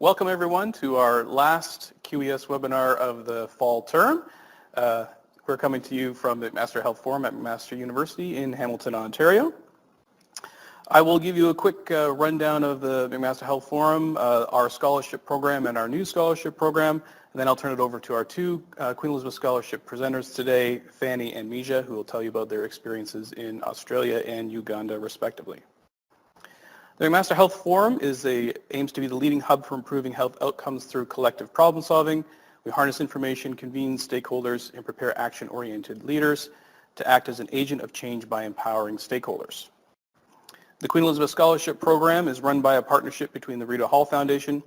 Welcome everyone to our last QES webinar of the fall term. We're coming to you from the McMaster Health Forum at McMaster University in Hamilton, Ontario. I will give you a quick rundown of the McMaster Health Forum, our scholarship program and our new scholarship program, and then I'll turn it over to our two Queen Elizabeth Scholarship presenters today, Fanny and Mija, who will tell you about their experiences in Australia and Uganda respectively. The McMaster Health Forum aims to be the leading hub for improving health outcomes through collective problem solving. We harness information, convene stakeholders, and prepare action-oriented leaders to act as an agent of change by empowering stakeholders. The Queen Elizabeth Scholarship Program is run by a partnership between the Rita Hall Foundation,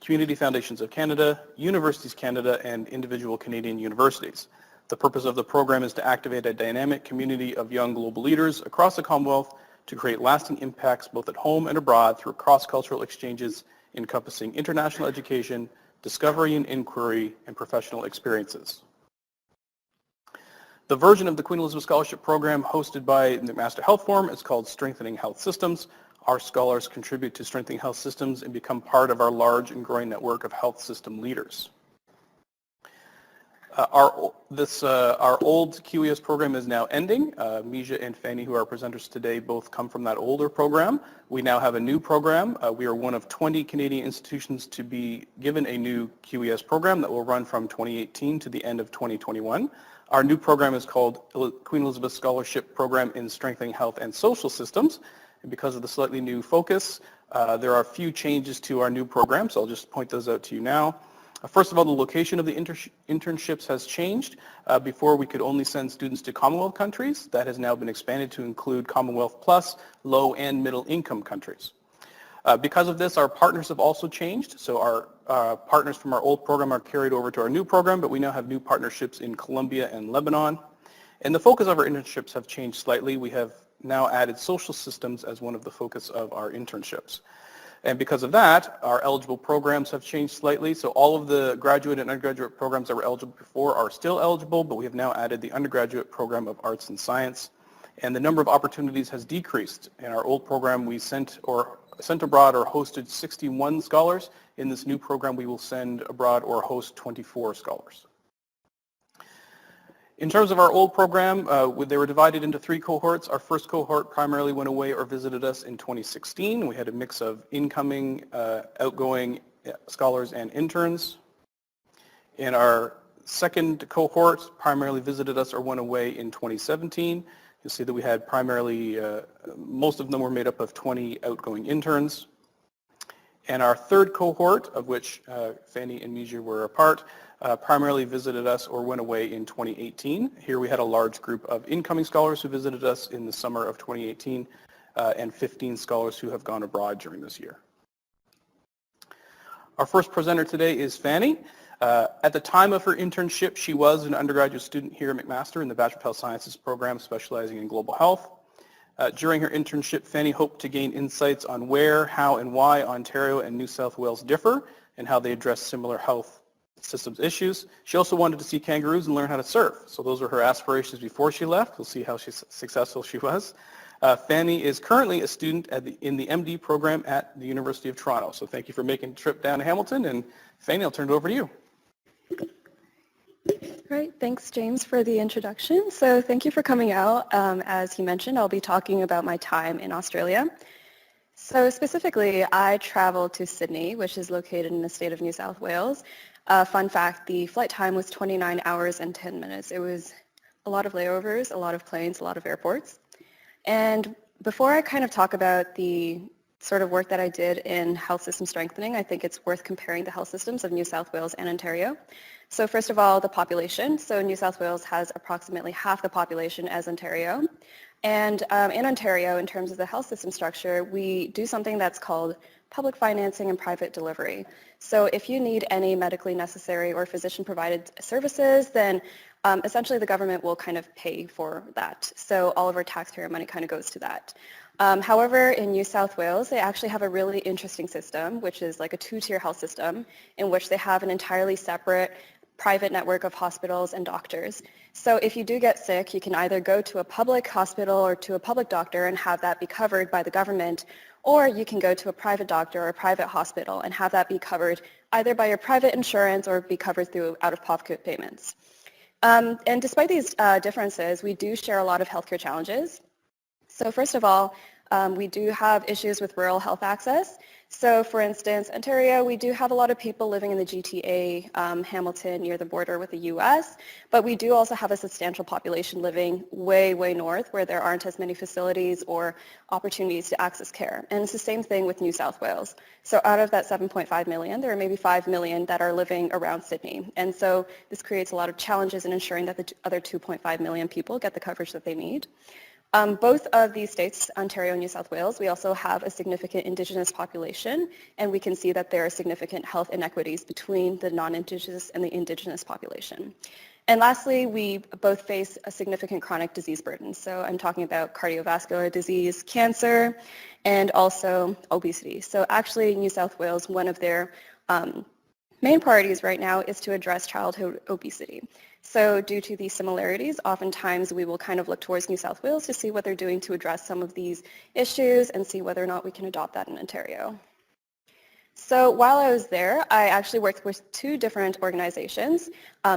Community Foundations of Canada, Universities Canada, and individual Canadian universities. The purpose of the program is to activate a dynamic community of young global leaders across the Commonwealth to create lasting impacts both at home and abroad through cross-cultural exchanges encompassing international education, discovery and inquiry, and professional experiences. The version of the Queen Elizabeth Scholarship Program hosted by the McMaster Health Forum is called Strengthening Health Systems. Our scholars contribute to strengthening health systems and become part of our large and growing network of health system leaders. Our old QES program is now ending. Mija and Fanny, who are presenters today, both come from that older program. We now have a new program. We are one of 20 Canadian institutions to be given a new QES program that will run from 2018 to the end of 2021. Our new program is called Queen Elizabeth Scholarship Program in Strengthening Health and Social Systems. And because of the slightly new focus, there are a few changes to our new program, so I'll just point those out to you now. First of all, the location of the internships has changed. Before, we could only send students to Commonwealth countries. That has now been expanded to include Commonwealth Plus, low and middle income countries. Because of this, our partners have also changed. So our partners from our old program are carried over to our new program, but we now have new partnerships in Colombia and Lebanon. And the focus of our internships have changed slightly. We have now added social systems as one of the focus of our internships. And because of that, our eligible programs have changed slightly. So all of the graduate and undergraduate programs that were eligible before are still eligible, but we have now added the undergraduate program of arts and science. And the number of opportunities has decreased. In our old program, we sent abroad or hosted 61 scholars. In this new program, we will send abroad or host 24 scholars. In terms of our old program, they were divided into three cohorts. Our first cohort primarily went away or visited us in 2016. We had a mix of incoming, outgoing scholars and interns. In our second cohort, primarily visited us or went away in 2017. You'll see that we had primarily, most of them were made up of 20 outgoing interns. And our third cohort, of which Fanny and Mija were a part, primarily visited us or went away in 2018. Here we had a large group of incoming scholars who visited us in the summer of 2018 and 15 scholars who have gone abroad during this year. Our first presenter today is Fanny. At the time of her internship, she was an undergraduate student here at McMaster in the Bachelor of Health Sciences program specializing in global health. During her internship, Fanny hoped to gain insights on where, how, and why Ontario and New South Wales differ and how they address similar health systems issues. She also wanted to see kangaroos and learn how to surf. So those were her aspirations before she left. We'll see how successful she was. Fanny is currently a student in the MD program at the University of Toronto. So thank you for making the trip down to Hamilton. And Fanny, I'll turn it over to you. Great, thanks James for the introduction. So thank you for coming out. As you mentioned, I'll be talking about my time in Australia. So specifically, I traveled to Sydney, which is located in the state of New South Wales. Fun fact, the flight time was 29 hours and 10 minutes. It was a lot of layovers, a lot of planes, a lot of airports. And before I kind of talk about the sort of work that I did in health system strengthening, I think it's worth comparing the health systems of New South Wales and Ontario. So first of all, the population. So New South Wales has approximately half the population as Ontario. And in Ontario, in terms of the health system structure, we do something that's called public financing and private delivery. So if you need any medically necessary or physician-provided services, then essentially the government will kind of pay for that. So all of our taxpayer money kind of goes to that. However, in New South Wales, they actually have a really interesting system, which is like a two-tier health system, in which they have an entirely separate private network of hospitals and doctors. So if you do get sick, you can either go to a public hospital or to a public doctor and have that be covered by the government, or you can go to a private doctor or a private hospital and have that be covered either by your private insurance or be covered through out-of-pocket payments. And despite these differences, we do share a lot of healthcare challenges. So first of all, we do have issues with rural health access. So for instance, Ontario, we do have a lot of people living in the GTA, Hamilton, near the border with the US, but we do also have a substantial population living way, way north where there aren't as many facilities or opportunities to access care. And it's the same thing with New South Wales. So out of that 7.5 million, there are maybe 5 million that are living around Sydney. And so this creates a lot of challenges in ensuring that the other 2.5 million people get the coverage that they need. Both of these states, Ontario and New South Wales, we also have a significant Indigenous population, and we can see that there are significant health inequities between the non-Indigenous and the Indigenous population. And lastly, we both face a significant chronic disease burden. So I'm talking about cardiovascular disease, cancer, and also obesity. So actually, New South Wales, one of their main priorities right now is to address childhood obesity. So due to these similarities, oftentimes we will kind of look towards New South Wales to see what they're doing to address some of these issues and see whether or not we can adopt that in Ontario. So while I was there, I actually worked with 2 different organizations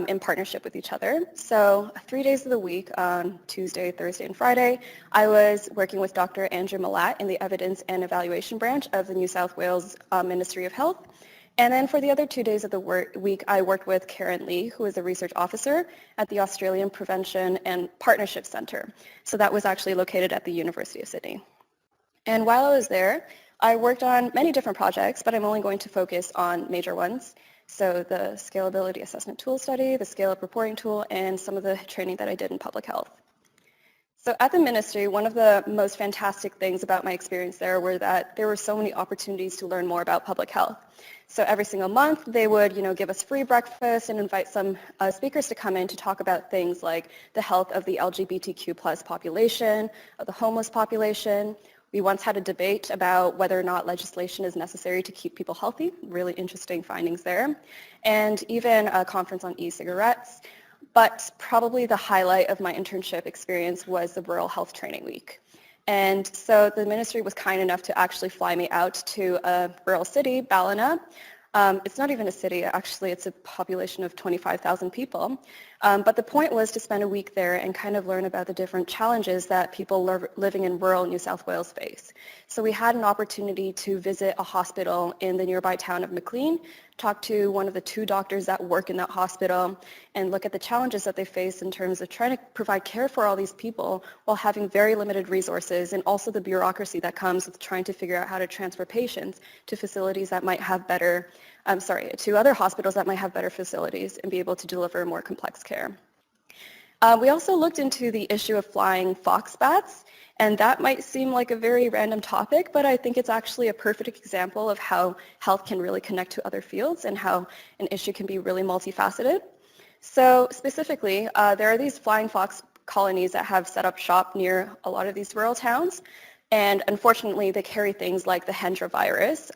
in partnership with each other. So 3 days of the week, on Tuesday, Thursday, and Friday, I was working with Dr. Andrew Malat in the Evidence and Evaluation Branch of the New South Wales Ministry of Health. And then for the other 2 days of the week, I worked with Karen Lee, who is a research officer at the Australian Prevention and Partnership Centre. So that was actually located at the University of Sydney. And while I was there, I worked on many different projects, but I'm only going to focus on major ones. So the Scalability Assessment Tool Study, the Scale-Up Reporting Tool, and some of the training that I did in public health. So at the ministry, one of the most fantastic things about my experience there were that there were so many opportunities to learn more about public health. So every single month, they would, give us free breakfast and invite some speakers to come in to talk about things like the health of the LGBTQ plus population, of the homeless population. We once had a debate about whether or not legislation is necessary to keep people healthy. Really interesting findings there. And even a conference on e-cigarettes. But probably the highlight of my internship experience was the Rural Health Training Week. And so the ministry was kind enough to actually fly me out to a rural city, Ballina. It's not even a city, actually, it's a population of 25,000 people. But the point was to spend a week there and kind of learn about the different challenges that people living in rural New South Wales face. So we had an opportunity to visit a hospital in the nearby town of Maclean, talk to one of the 2 doctors that work in that hospital, and look at the challenges that they face in terms of trying to provide care for all these people while having very limited resources, and also the bureaucracy that comes with trying to figure out how to transfer patients to facilities that might have better, to other hospitals that might have better facilities and be able to deliver more complex care. We also looked into the issue of flying fox bats, and that might seem like a very random topic, but I think it's actually a perfect example of how health can really connect to other fields and how an issue can be really multifaceted. So specifically, there are these flying fox colonies that have set up shop near a lot of these rural towns, and unfortunately they carry things like the Hendra virus,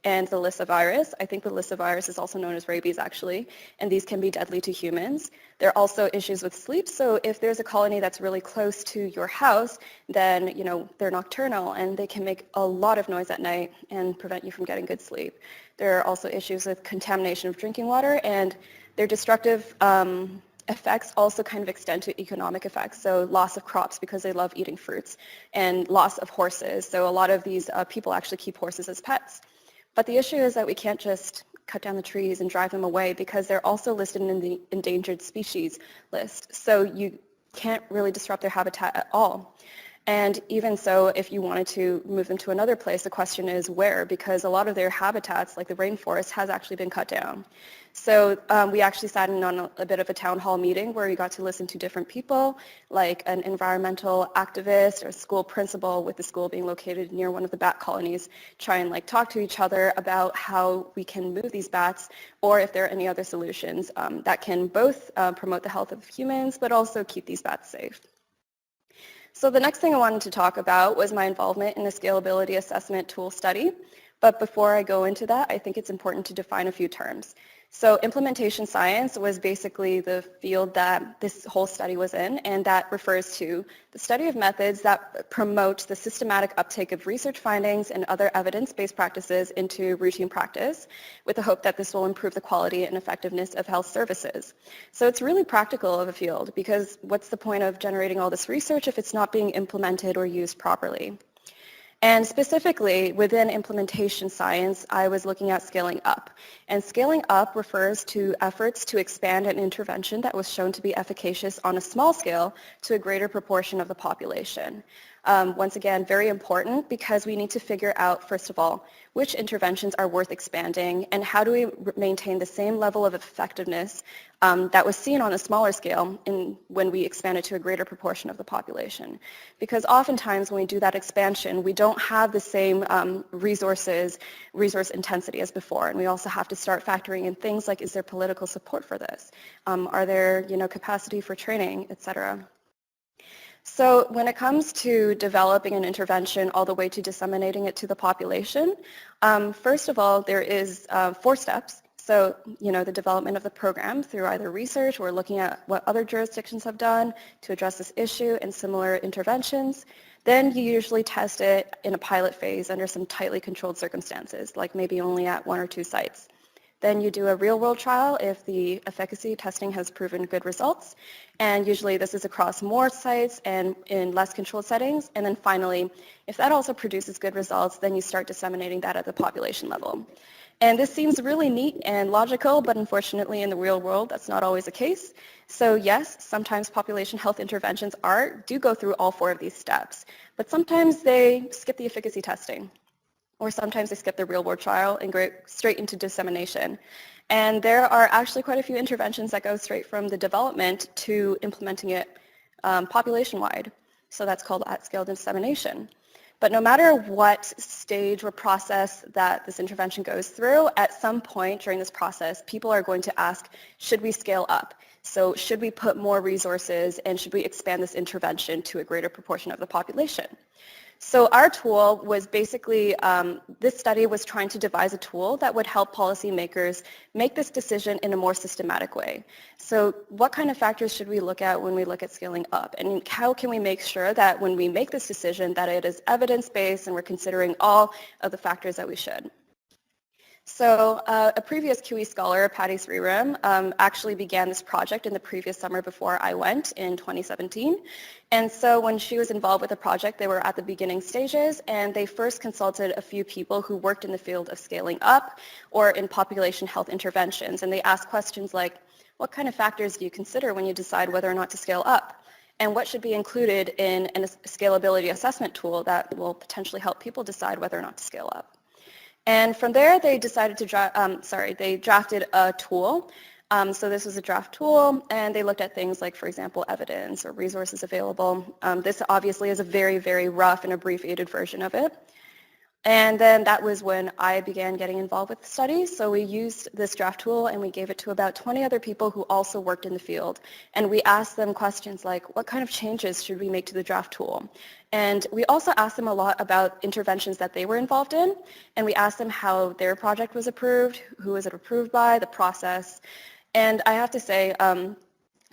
and the Lissa virus. I think the Lissa virus is also known as rabies, actually, and these can be deadly to humans. There are also issues with sleep, so if there's a colony that's really close to your house, then, they're nocturnal, and they can make a lot of noise at night and prevent you from getting good sleep. There are also issues with contamination of drinking water, and their destructive effects also kind of extend to economic effects, so loss of crops because they love eating fruits, and loss of horses. So a lot of these people actually keep horses as pets. But the issue is that we can't just cut down the trees and drive them away because they're also listed in the endangered species list. So you can't really disrupt their habitat at all. And even so, if you wanted to move them to another place, the question is where, because a lot of their habitats, like the rainforest, has actually been cut down. So we actually sat in on a bit of a town hall meeting where we got to listen to different people, like an environmental activist or a school principal, with the school being located near one of the bat colonies, try and talk to each other about how we can move these bats, or if there are any other solutions that can both promote the health of humans but also keep these bats safe. So the next thing I wanted to talk about was my involvement in the Scalability Assessment Tool Study, But before I go into that, I think it's important to define a few terms. So implementation science was basically the field that this whole study was in, and that refers to the study of methods that promote the systematic uptake of research findings and other evidence-based practices into routine practice, with the hope that this will improve the quality and effectiveness of health services. So it's really practical of a field, because what's the point of generating all this research if it's not being implemented or used properly? And specifically, within implementation science, I was looking at scaling up. And scaling up refers to efforts to expand an intervention that was shown to be efficacious on a small scale to a greater proportion of the population. Once again, very important because we need to figure out, first of all, which interventions are worth expanding and how do we maintain the same level of effectiveness that was seen on a smaller scale when we expand it to a greater proportion of the population. Because oftentimes when we do that expansion, we don't have the same resource intensity as before. And we also have to start factoring in things like, is there political support for this? Are there, capacity for training, et cetera? So when it comes to developing an intervention all the way to disseminating it to the population, first of all, there is 4 steps. So, the development of the program through either research or looking at what other jurisdictions have done to address this issue and similar interventions. Then you usually test it in a pilot phase under some tightly controlled circumstances, like maybe only at 1 or 2 sites. Then you do a real-world trial if the efficacy testing has proven good results. And usually this is across more sites and in less controlled settings. And then finally, if that also produces good results, then you start disseminating that at the population level. And this seems really neat and logical, but unfortunately in the real world, that's not always the case. So yes, sometimes population health interventions do go through all 4 of these steps, but sometimes they skip the efficacy testing, or sometimes they skip the real-world trial and go straight into dissemination. And there are actually quite a few interventions that go straight from the development to implementing it population-wide. So that's called at-scale dissemination. But no matter what stage or process that this intervention goes through, at some point during this process, people are going to ask, should we scale up? So should we put more resources and should we expand this intervention to a greater proportion of the population? So our tool was basically, this study was trying to devise a tool that would help policymakers make this decision in a more systematic way. So what kind of factors should we look at when we look at scaling up? And how can we make sure that when we make this decision that it is evidence-based and we're considering all of the factors that we should? So a previous QE scholar, Patty Sriram, actually began this project in the previous summer before I went in 2017. And so when she was involved with the project, they were at the beginning stages, and they first consulted a few people who worked in the field of scaling up or in population health interventions. And they asked questions like, what kind of factors do you consider when you decide whether or not to scale up? And what should be included in a scalability assessment tool that will potentially help people decide whether or not to scale up? And from there, they decided to they drafted a tool. So this was a draft tool, and they looked at things like, for example, evidence or resources available. This obviously is a very, very rough and abbreviated version of it. And then that was when I began getting involved with the study. So we used this draft tool and we gave it to about 20 other people who also worked in the field. And we asked them questions like, what kind of changes should we make to the draft tool? And we also asked them a lot about interventions that they were involved in. And we asked them how their project was approved, who was it approved by, the process. And I have to say,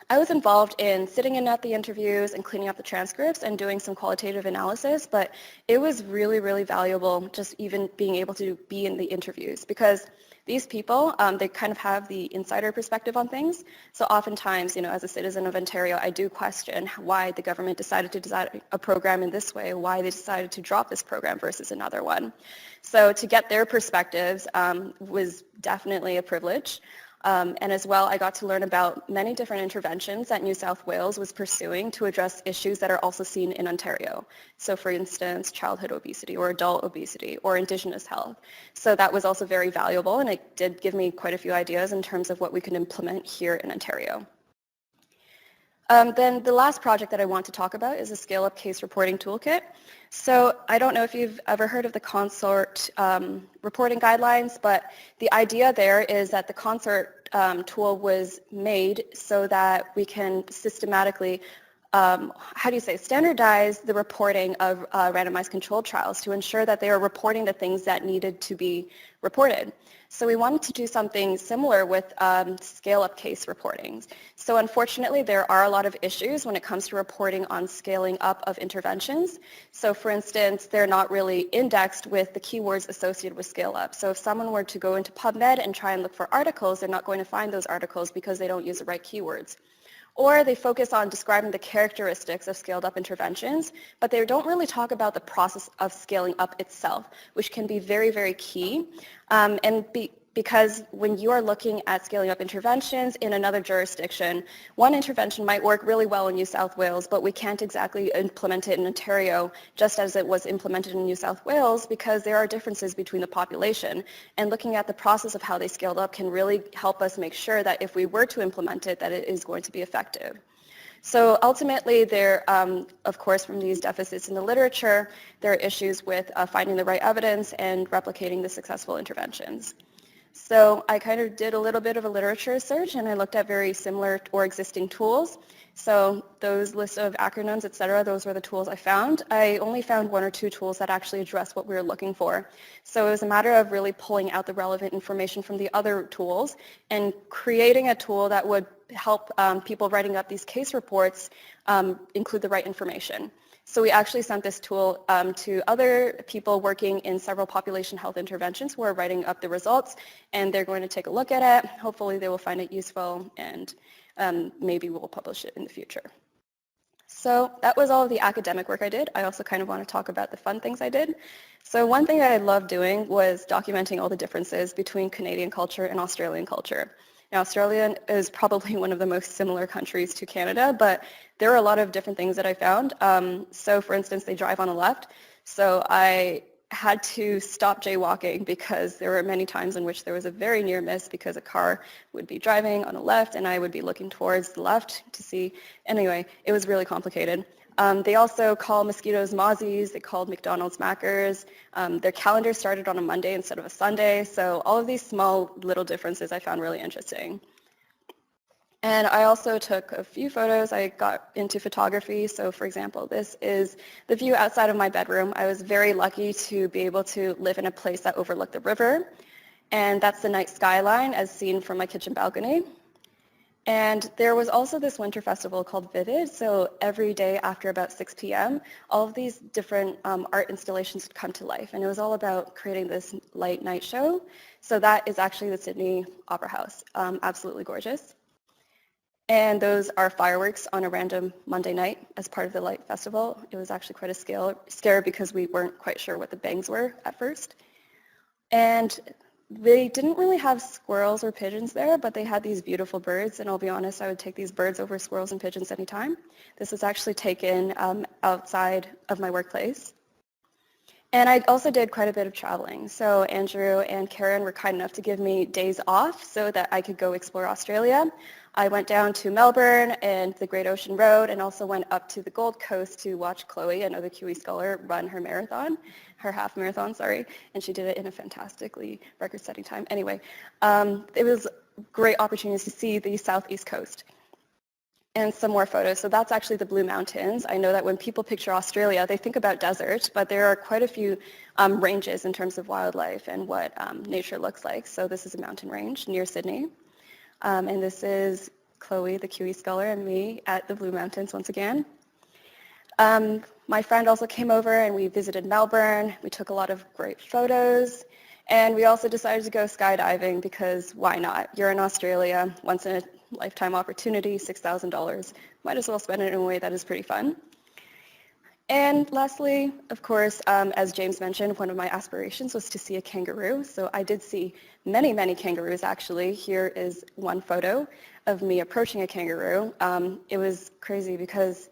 I was involved in sitting in at the interviews and cleaning up the transcripts and doing some qualitative analysis, but it was really, really valuable just even being able to be in the interviews because these people, they kind of have the insider perspective on things. So oftentimes, as a citizen of Ontario, I do question why the government decided to design a program in this way, why they decided to drop this program versus another one. So to get their perspectives was definitely a privilege. And as well, I got to learn about many different interventions that New South Wales was pursuing to address issues that are also seen in Ontario. So for instance, childhood obesity or adult obesity or Indigenous health. So that was also very valuable, and it did give me quite a few ideas in terms of what we could implement here in Ontario. Then the last project that I want to talk about is a scale-up case reporting toolkit. So I don't know if you've ever heard of the consort reporting guidelines, but the idea there is that the consort tool was made so that we can systematically how do you say, standardize the reporting of randomized controlled trials to ensure that they are reporting the things that needed to be reported. So we wanted to do something similar with scale-up case reportings. So unfortunately, there are a lot of issues when it comes to reporting on scaling up of interventions. So for instance, they're not really indexed with the keywords associated with scale-up. So if someone were to go into PubMed and try and look for articles, they're not going to find those articles because they don't use the right keywords. Or they focus on describing the characteristics of scaled up interventions, but they don't really talk about the process of scaling up itself, which can be very, very key. Because when you are looking at scaling up interventions in another jurisdiction, one intervention might work really well in New South Wales, but we can't exactly implement it in Ontario just as it was implemented in New South Wales because there are differences between the population. And looking at the process of how they scaled up can really help us make sure that if we were to implement it, that it is going to be effective. So ultimately, of course, from these deficits in the literature, there are issues with finding the right evidence and replicating the successful interventions. So I kind of did a little bit of a literature search, and I looked at very similar or existing tools. So those lists of acronyms, et cetera, those were the tools I found. I only found one or two tools that actually address what we were looking for. So it was a matter of really pulling out the relevant information from the other tools and creating a tool that would help people writing up these case reports include the right information. So we actually sent this tool to other people working in several population health interventions who are writing up the results, and they're going to take a look at it. Hopefully they will find it useful, and maybe we'll publish it in the future. So that was all of the academic work I did. I also kind of want to talk about the fun things I did. So one thing that I loved doing was documenting all the differences between Canadian culture and Australian culture. Now, Australia is probably one of the most similar countries to Canada, but there are a lot of different things that I found. So for instance, they drive on the left. So I had to stop jaywalking because there were many times in which there was a very near miss because a car would be driving on the left and I would be looking towards the left to see. Anyway, it was really complicated. They also call mosquitoes mozzies. They called McDonald's Maccers. Their calendar started on a Monday instead of a Sunday. So all of these small little differences I found really interesting. And I also took a few photos. I got into photography. So for example, this is the view outside of my bedroom. I was very lucky to be able to live in a place that overlooked the river. And that's the night skyline as seen from my kitchen balcony. And there was also this winter festival called Vivid. So every day after about 6 p.m., all of these different art installations would come to life. And it was all about creating this light night show. So that is actually the Sydney Opera House. Absolutely gorgeous. And those are fireworks on a random Monday night as part of the Light Festival. It was actually quite a scare because we weren't quite sure what the bangs were at first. And they didn't really have squirrels or pigeons there, but they had these beautiful birds. And I'll be honest, I would take these birds over squirrels and pigeons anytime. This was actually taken outside of my workplace. And I also did quite a bit of traveling. So Andrew and Karen were kind enough to give me days off so that I could go explore Australia. I went down to Melbourne and the Great Ocean Road and also went up to the Gold Coast to watch Chloe, another Kiwi scholar, run her marathon, her half marathon, sorry, and she did it in a fantastically record-setting time. Anyway, it was great opportunities to see the southeast coast. And some more photos. So that's actually the Blue Mountains. I know that when people picture Australia, they think about desert, but there are quite a few ranges in terms of wildlife and what nature looks like. So this is a mountain range near Sydney. And this is Chloe, the Kiwi scholar, and me at the Blue Mountains once again. My friend also came over and we visited Melbourne. We took a lot of great photos. And we also decided to go skydiving because why not? You're in Australia, once in a lifetime opportunity, $6,000. Might as well spend it in a way that is pretty fun. And lastly, of course, as James mentioned, one of my aspirations was to see a kangaroo. So I did see many, many kangaroos actually. Here is one photo of me approaching a kangaroo. It was crazy because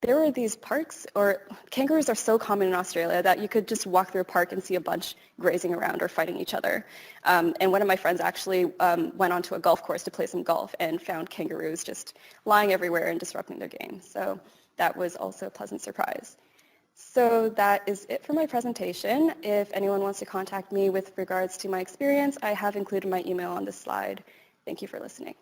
there were these parks, or kangaroos are so common in Australia that you could just walk through a park and see a bunch grazing around or fighting each other. And one of my friends actually went onto a golf course to play some golf and found kangaroos just lying everywhere and disrupting their game. So that was also a pleasant surprise. So that is it for my presentation. If anyone wants to contact me with regards to my experience, I have included my email on this slide. Thank you for listening.